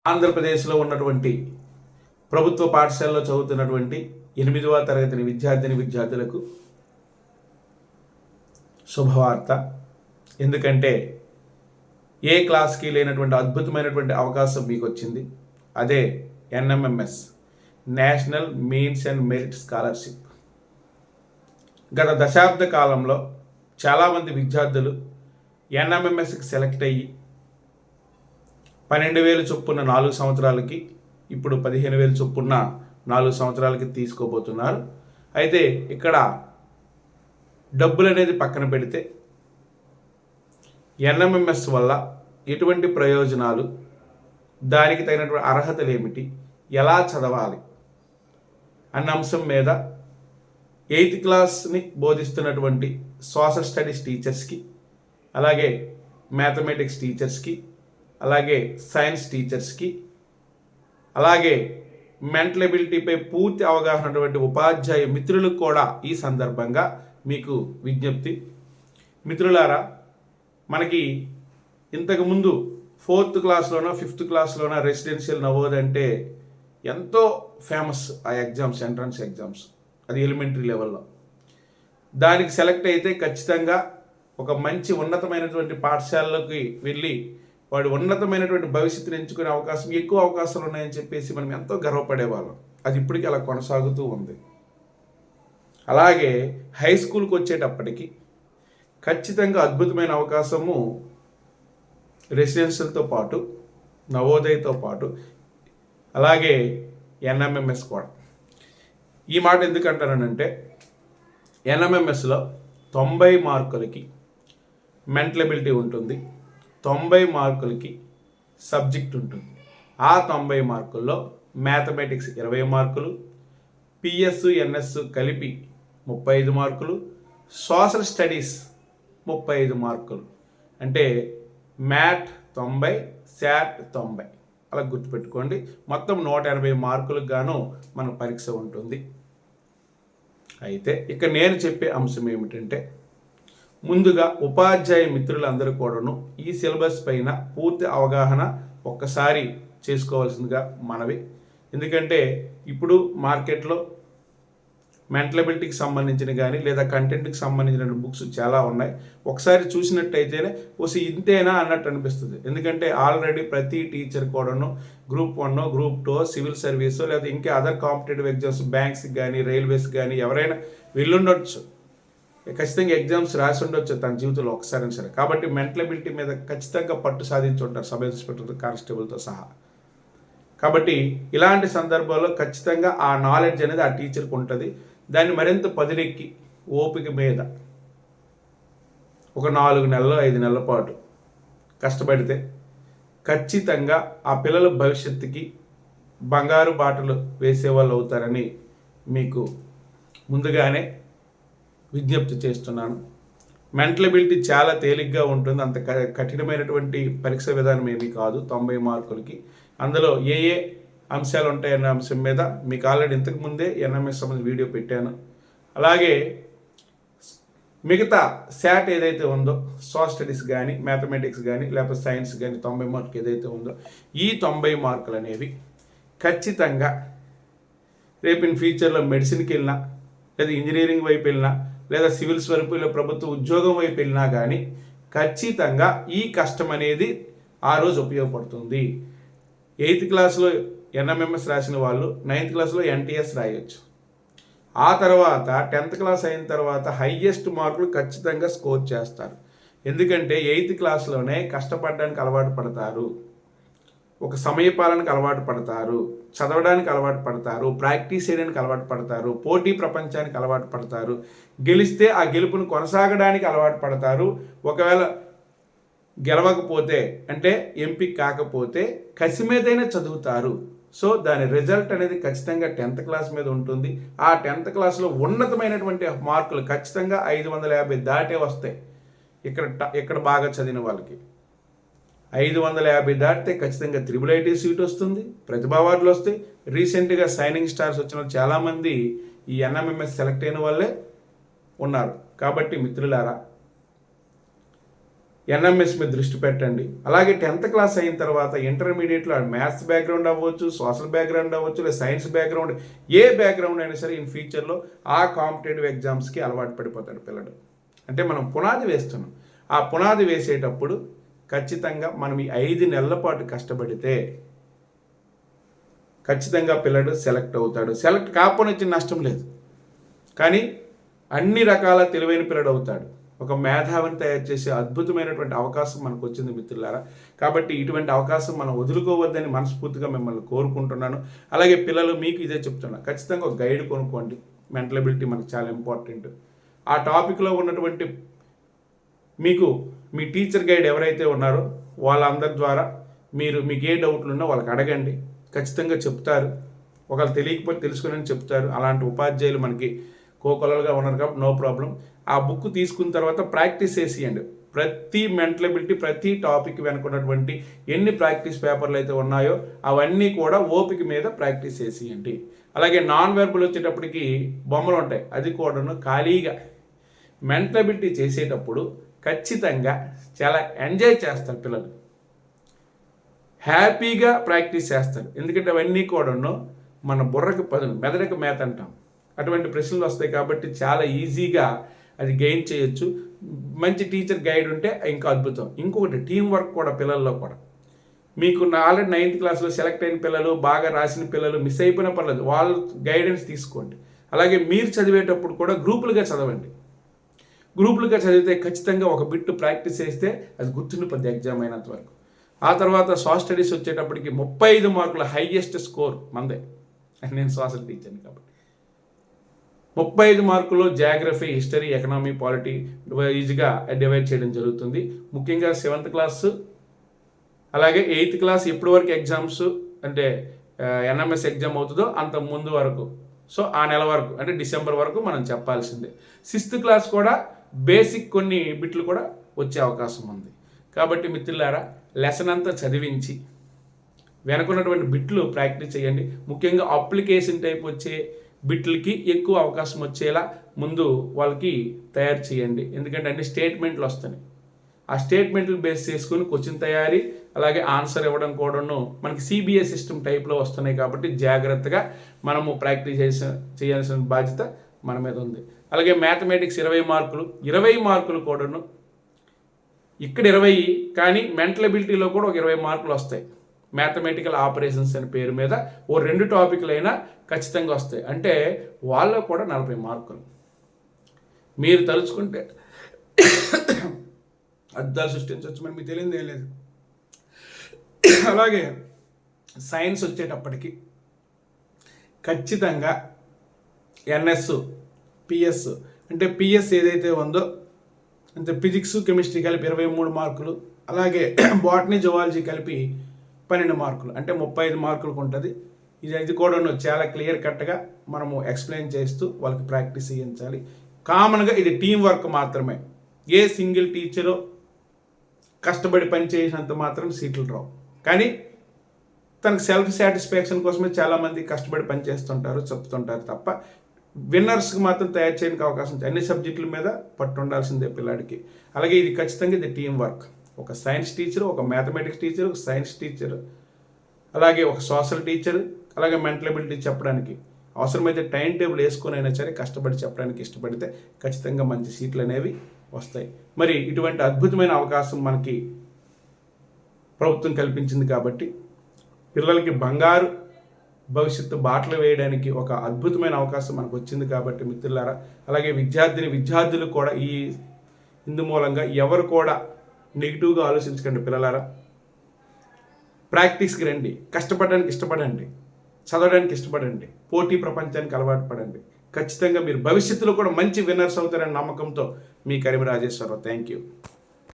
ఆంధ్రప్రదేశ్లో ఉన్నటువంటి ప్రభుత్వ పాఠశాలలో చదువుతున్నటువంటి 8వ తరగతి విద్యార్థులకు శుభవార్త. ఎందుకంటే ఏ క్లాస్కి లేనటువంటి అద్భుతమైనటువంటి అవకాశం మీకు వచ్చింది. అదే NMMS, national means and merit scholarship. గత దశాబ్ద కాలంలో చాలామంది విద్యార్థులు NMMSకి సెలెక్ట్ అయ్యి 12,000 చొప్పున 4 సంవత్సరాలకి, ఇప్పుడు 15,000 చొప్పున 4 సంవత్సరాలకి తీసుకోబోతున్నారు. అయితే ఇక్కడ డబ్బులు అనేది పక్కన పెడితే NMMS వల్ల ఎటువంటి ప్రయోజనాలు, దానికి తగినటువంటి అర్హతలు ఏమిటి, ఎలా చదవాలి అన్న అంశం మీద 8th క్లాస్ని బోధిస్తున్నటువంటి సోషల్ స్టడీస్ టీచర్స్కి, అలాగే మ్యాథమెటిక్స్ టీచర్స్కి, అలాగే సైన్స్ టీచర్స్కి, అలాగే మెంటల్ ఎబిలిటీపై పూర్తి అవగాహన ఉన్నటువంటి ఉపాధ్యాయ మిత్రులకు కూడా ఈ సందర్భంగా మీకు విజ్ఞప్తి. మిత్రులారా, మనకి ఇంతకుముందు 4th క్లాస్లోనో 5th క్లాస్లోనో రెసిడెన్షియల్ నవోదయ అంటే ఎంతో ఫేమస్. ఆ ఎగ్జామ్స్, ఎంట్రన్స్ ఎగ్జామ్స్, అది ఎలిమెంటరీ లెవెల్లో. దానికి సెలెక్ట్ అయితే ఖచ్చితంగా ఒక మంచి ఉన్నతమైనటువంటి పాఠశాలలోకి వెళ్ళి వాడు ఉన్నతమైనటువంటి భవిష్యత్తును ఎంచుకునే అవకాశం, ఎక్కువ అవకాశాలు ఉన్నాయని చెప్పేసి మనం ఎంతో గర్వపడేవాళ్ళం. అది ఇప్పటికీ అలా కొనసాగుతూ ఉంది. అలాగే హై స్కూల్కి వచ్చేటప్పటికి ఖచ్చితంగా అద్భుతమైన అవకాశము రెసిడెన్షియల్తో పాటు, నవోదయతో పాటు, అలాగే NMMS కూడా. ఈ మాట ఎందుకు అంటానంటే NMMSలో 90 మార్కులకి మెంటల్ ఎబిలిటీ ఉంటుంది, 90 మార్కులకి సబ్జెక్ట్ ఉంటుంది. ఆ 90 మార్కుల్లో మ్యాథమెటిక్స్ 20 మార్కులు, PS, NS కలిపి 35 మార్కులు, సోషల్ స్టడీస్ 35 మార్కులు. అంటే మ్యాథ్ 90, శాట్ 90. అలా గుర్తుపెట్టుకోండి. మొత్తం 180 మార్కులకు గాను మన పరీక్ష ఉంటుంది. అయితే ఇక నేను చెప్పే అంశం ఏమిటంటే, ముందుగా ఉపాధ్యాయ మిత్రులందరూ కూడాను ఈ సిలబస్ పైన పూర్తి అవగాహన ఒక్కసారి చేసుకోవాల్సిందిగా మనవి. ఎందుకంటే ఇప్పుడు మార్కెట్లో మెంటల్ ఎబిలిటీకి సంబంధించిన కానీ లేదా కంటెంట్కి సంబంధించిన బుక్స్ చాలా ఉన్నాయి. ఒకసారి చూసినట్టయితేనే ఇంతేనా అన్నట్టు అనిపిస్తుంది. ఎందుకంటే ఆల్రెడీ ప్రతి టీచర్ కూడాను Group 1, Group 2, సివిల్ సర్వీస్ లేదా ఇంకా అదర్ కాంపిటేటివ్ ఎగ్జామ్స్, బ్యాంక్స్కి కానీ రైల్వేస్ కానీ ఎవరైనా వెళ్ళుండొచ్చు, ఖచ్చితంగా ఎగ్జామ్స్ రాసి ఉండొచ్చు తన జీవితంలో ఒకసారి సరే. కాబట్టి మెంటల్ ఎబిలిటీ మీద ఖచ్చితంగా పట్టు సాధించి ఉంటారు సబ్ ఇన్స్పెక్టర్, కానిస్టేబుల్తో సహా. కాబట్టి ఇలాంటి సందర్భాల్లో ఖచ్చితంగా ఆ నాలెడ్జ్ అనేది ఆ టీచర్కి ఉంటుంది. దాన్ని మరింత పదిలెక్కి ఓపిక మీద ఒక 4 నెలలు 5 నెలల పాటు కష్టపడితే ఖచ్చితంగా ఆ పిల్లల భవిష్యత్తుకి బంగారు బాటలు వేసేవాళ్ళు అవుతారని మీకు ముందుగానే విజ్ఞప్తి చేస్తున్నాను. మెంటల్ ఎబిలిటీ చాలా తేలిగ్గా ఉంటుంది, అంత కఠినమైనటువంటి పరీక్ష విధానం ఏమీ కాదు. 90 మార్కులకి అందులో ఏ అంశాలు ఉంటాయన్న అంశం మీద మీకు ఆల్రెడీ ఇంతకుముందే NMS సంబంధించిన వీడియో పెట్టాను. అలాగే మిగతా శాట్ ఏదైతే ఉందో, సోషల్ స్టడీస్ కానీ, మ్యాథమెటిక్స్ కానీ, లేకపోతే సైన్స్ కానీ 90 మార్కులు ఏదైతే ఉందో, ఈ 90 మార్కులు అనేవి ఖచ్చితంగా రేపు ఇన్ ఫ్యూచర్లో మెడిసిన్కి వెళ్ళినా, లేదా ఇంజనీరింగ్ వైపు వెళ్ళినా, లేదా సివిల్స్ వైపు, లేదా ప్రభుత్వ ఉద్యోగం వైపు వెళ్ళినా కానీ ఖచ్చితంగా ఈ కష్టం అనేది ఆ రోజు ఉపయోగపడుతుంది. 8th క్లాస్లో NMMS రాసిన వాళ్ళు 9th క్లాస్లో NTS రాయొచ్చు. ఆ తర్వాత 10th క్లాస్ అయిన తర్వాత హైయెస్ట్ మార్కులు ఖచ్చితంగా స్కోర్ చేస్తారు. ఎందుకంటే 8th క్లాస్లోనే కష్టపడడానికి అలవాటు పడతారు, ఒక సమయపాలనకు అలవాటు పడతారు, చదవడానికి అలవాటు పడతారు, ప్రాక్టీస్ చేయడానికి అలవాటు పడతారు, పోటీ ప్రపంచానికి అలవాటు పడతారు, గెలిస్తే ఆ గెలుపును కొనసాగడానికి అలవాటు పడతారు. ఒకవేళ గెలవకపోతే అంటే ఎంపిక కాకపోతే కసి మీదైనా చదువుతారు. సో దాని రిజల్ట్ అనేది ఖచ్చితంగా 10th క్లాస్ మీద ఉంటుంది. ఆ 10th క్లాస్లో ఉన్నతమైనటువంటి మార్కులు ఖచ్చితంగా 550 దాటే వస్తాయి. ఇక్కడ బాగా చదివిన వాళ్ళకి 550 దాటితే ఖచ్చితంగా IIIT సీట్ వస్తుంది, ప్రతిభా అవార్డులు వస్తాయి. రీసెంట్గా సైనింగ్ స్టార్స్ వచ్చిన చాలామంది ఈ NMMS సెలెక్ట్ అయిన వాళ్ళే ఉన్నారు. కాబట్టి మిత్రులారా, ఎన్ఎంఎస్ మీద దృష్టి పెట్టండి. అలాగే 10th క్లాస్ అయిన తర్వాత ఇంటర్మీడియట్లో మ్యాథ్స్ బ్యాక్గ్రౌండ్ అవ్వచ్చు, సోషల్ బ్యాక్గ్రౌండ్ అవ్వచ్చు, లేదా సైన్స్ బ్యాక్గ్రౌండ్, ఏ బ్యాక్గ్రౌండ్ అయినా సరే ఇన్ ఫ్యూచర్లో ఆ కాంపిటేటివ్ ఎగ్జామ్స్కి అలవాటు పడిపోతాడు పిల్లడు. అంటే మనం పునాది వేస్తున్నాం. ఆ పునాది వేసేటప్పుడు ఖచ్చితంగా మనం ఈ 5 నెలల పాటు కష్టపడితే ఖచ్చితంగా పిల్లడు సెలెక్ట్ అవుతాడు. సెలెక్ట్ కాకపోతే నష్టం లేదు, కానీ అన్ని రకాల తెలివైన పిల్లడు అవుతాడు. ఒక మేధావిని తయారు చేసే అద్భుతమైనటువంటి అవకాశం మనకు వచ్చింది మిత్రులారా. కాబట్టి ఇటువంటి అవకాశం మనం వదులుకోవద్దని మనస్ఫూర్తిగా మిమ్మల్ని కోరుకుంటున్నాను. అలాగే పిల్లలు మీకు ఇదే చెప్తున్నా, ఖచ్చితంగా ఒక గైడ్ కొనుక్కోండి. మెంటల్ ఎబిలిటీ మనకు చాలా ఇంపార్టెంట్. ఆ టాపిక్లో ఉన్నటువంటి మీకు మీ టీచర్ గైడ్ ఎవరైతే ఉన్నారో వాళ్ళందరి ద్వారా మీకు ఏ డౌట్లు ఉన్నా వాళ్ళకి అడగండి, ఖచ్చితంగా చెప్తారు. ఒకళ్ళు తెలియకపోతే తెలుసుకుని చెప్తారు. అలాంటి ఉపాధ్యాయులు మనకి కోకొలలుగా ఉన్నారు కాబట్టి నో ప్రాబ్లం. ఆ బుక్ తీసుకున్న తర్వాత ప్రాక్టీస్ చేసేయండి. ప్రతి మెంటల్ ఎబిలిటీ, ప్రతి టాపిక్ వెనుకున్నటువంటి ఎన్ని ప్రాక్టీస్ పేపర్లు అయితే ఉన్నాయో అవన్నీ కూడా ఓపిక మీద ప్రాక్టీస్ చేసేయండి. అలాగే నాన్ వెర్బల్ వచ్చేటప్పటికి బొమ్మలు ఉంటాయి, అది కూడాను ఖాళీగా మెంటల్ ఎబిలిటీ చేసేటప్పుడు ఖచ్చితంగా చాలా ఎంజాయ్ చేస్తారు పిల్లలు, హ్యాపీగా ప్రాక్టీస్ చేస్తారు. ఎందుకంటే అవన్నీ కూడాను మన బుర్రకు పదును, మెదడుకు మేత అంటాం. అటువంటి ప్రశ్నలు వస్తాయి కాబట్టి చాలా ఈజీగా అది గెయిన్ చేయొచ్చు. మంచి టీచర్ గైడ్ ఉంటే ఇంకా అద్భుతం. ఇంకొకటి టీం వర్క్ కూడా పిల్లల్లో కూడా. మీకు ఆల్రెడీ 9th క్లాస్లో సెలెక్ట్ అయిన పిల్లలు, బాగా రాసిన పిల్లలు మిస్ అయిపోయిన పర్లేదు, వాళ్ళ గైడెన్స్ తీసుకోండి. అలాగే మీరు చదివేటప్పుడు కూడా గ్రూపులుగా చదవండి. గ్రూపులుగా చదివితే ఖచ్చితంగా ఒక బిట్టు ప్రాక్టీస్ చేస్తే అది గుర్తుండిపోద్ది ఎగ్జామ్ అయినంత వరకు. ఆ తర్వాత సోషల్ స్టడీస్ వచ్చేటప్పటికి 35 మార్కుల హైయెస్ట్ స్కోర్ మందే. నేను సోషల్ టీచర్ని కాబట్టి 35 మార్కుల్లో జాగ్రఫీ, హిస్టరీ, ఎకనామీ, పాలిటీ ఈజీగా డివైడ్ చేయడం జరుగుతుంది. ముఖ్యంగా 7th క్లాస్ అలాగే 8th క్లాస్ ఇప్పటి వరకు ఎగ్జామ్స్ అంటే ఎన్ఎంఎస్ ఎగ్జామ్ అవుతుందో అంత ముందు వరకు, సో ఆ నెల వరకు అంటే డిసెంబర్ వరకు మనం చెప్పాల్సిందే. 6th క్లాస్ కూడా బేసిక్ కొన్ని బిట్లు కూడా వచ్చే అవకాశం ఉంది. కాబట్టి మిత్రులారా, లెసన్ అంతా చదివించి వెనుకున్నటువంటి బిట్లు ప్రాక్టీస్ చేయండి. ముఖ్యంగా అప్లికేషన్ టైప్ వచ్చే బిట్లకి ఎక్కువ అవకాశం వచ్చేలా ముందు వాళ్ళకి తయారు చేయండి. ఎందుకంటే అన్ని స్టేట్మెంట్లు వస్తాయి. ఆ స్టేట్మెంట్లు బేస్ చేసుకుని క్వశ్చన్ తయారీ, అలాగే ఆన్సర్ ఇవ్వడం కూడాను మనకి సిబిఎస్ సిస్టమ్ టైప్లో వస్తున్నాయి. కాబట్టి జాగ్రత్తగా మనము ప్రాక్టీస్ చేయాల్సిన బాధ్యత మన మీద ఉంది. అలాగే మ్యాథమెటిక్స్ 20 మార్కులు, 20 మార్కులు కూడాను ఇక్కడ 20, కానీ మెంటల్ ఎబిలిటీలో కూడా ఒక 20 మార్కులు వస్తాయి. మ్యాథమెటికల్ ఆపరేషన్స్ అనే పేరు మీద ఓ 2 టాపిక్లు అయినా ఖచ్చితంగా వస్తాయి. అంటే వాళ్ళకు కూడా 40 మార్కులు. మీరు తలుచుకుంటే అద్దాలు సృష్టించవచ్చు, మరి మీకు తెలియదు ఏం లేదు. అలాగే సైన్స్ వచ్చేటప్పటికి ఖచ్చితంగా ఎన్ఎస్, పిఎస్ అంటే పిఎస్ ఏదైతే ఉందో అంటే ఫిజిక్స్, కెమిస్ట్రీ కలిపి 23 మార్కులు, అలాగే బాటనీ, జువాలజీ కలిపి 12 మార్కులు, అంటే 35 మార్కులకు ఉంటుంది. ఇది కూడా చాలా క్లియర్ కట్గా మనము ఎక్స్ప్లెయిన్ చేస్తూ వాళ్ళకి ప్రాక్టీస్ చేయించాలి. కామన్గా ఇది టీం వర్క్ మాత్రమే. ఏ సింగిల్ టీచరు కష్టపడి పని చేసినంత మాత్రం సీట్లు రావు. కానీ తనకు సెల్ఫ్ సాటిస్ఫాక్షన్ కోసమే చాలామంది కష్టపడి పని చేస్తుంటారు, చెప్తుంటారు తప్ప విన్నర్స్కి మాత్రం తయారు చేయడానికి అవకాశం ఉంది. అన్ని సబ్జెక్టుల మీద పట్టు ఉండాల్సిందే పిల్లాడికి. అలాగే ఇది ఖచ్చితంగా ఇది టీం వర్క్. ఒక సైన్స్ టీచరు, ఒక మ్యాథమెటిక్స్ టీచరు, ఒక సైన్స్ టీచరు, అలాగే ఒక సోషల్ టీచరు, అలాగే మెంటల్ ఎబిలిటీ చెప్పడానికి అవసరమైతే టైం టేబుల్ వేసుకొని అయినా సరే కష్టపడి చెప్పడానికి ఇష్టపడితే ఖచ్చితంగా మంచి సీట్లు అనేవి వస్తాయి. మరి ఇటువంటి అద్భుతమైన అవకాశం మనకి ప్రభుత్వం కల్పించింది కాబట్టి పిల్లలకి బంగారు భవిష్యత్తు బాటలు వేయడానికి ఒక అద్భుతమైన అవకాశం మనకు వచ్చింది కాబట్టి మిత్రులారా, అలాగే విద్యార్థులు కూడా ఈ ఇందు మూలంగా ఎవరు కూడా నెగిటివ్గా ఆలోచించకండి పిల్లలారా. ప్రాక్టీస్కి రండి, కష్టపడడానికి ఇష్టపడండి, చదవడానికి ఇష్టపడండి, పోటీ ప్రపంచానికి అలవాటు పడండి. ఖచ్చితంగా మీరు భవిష్యత్తులో కూడా మంచి విన్నర్స్ అవుతారనే నమ్మకంతో మీ కరీం రాజేశ్వరరావు. Thank you.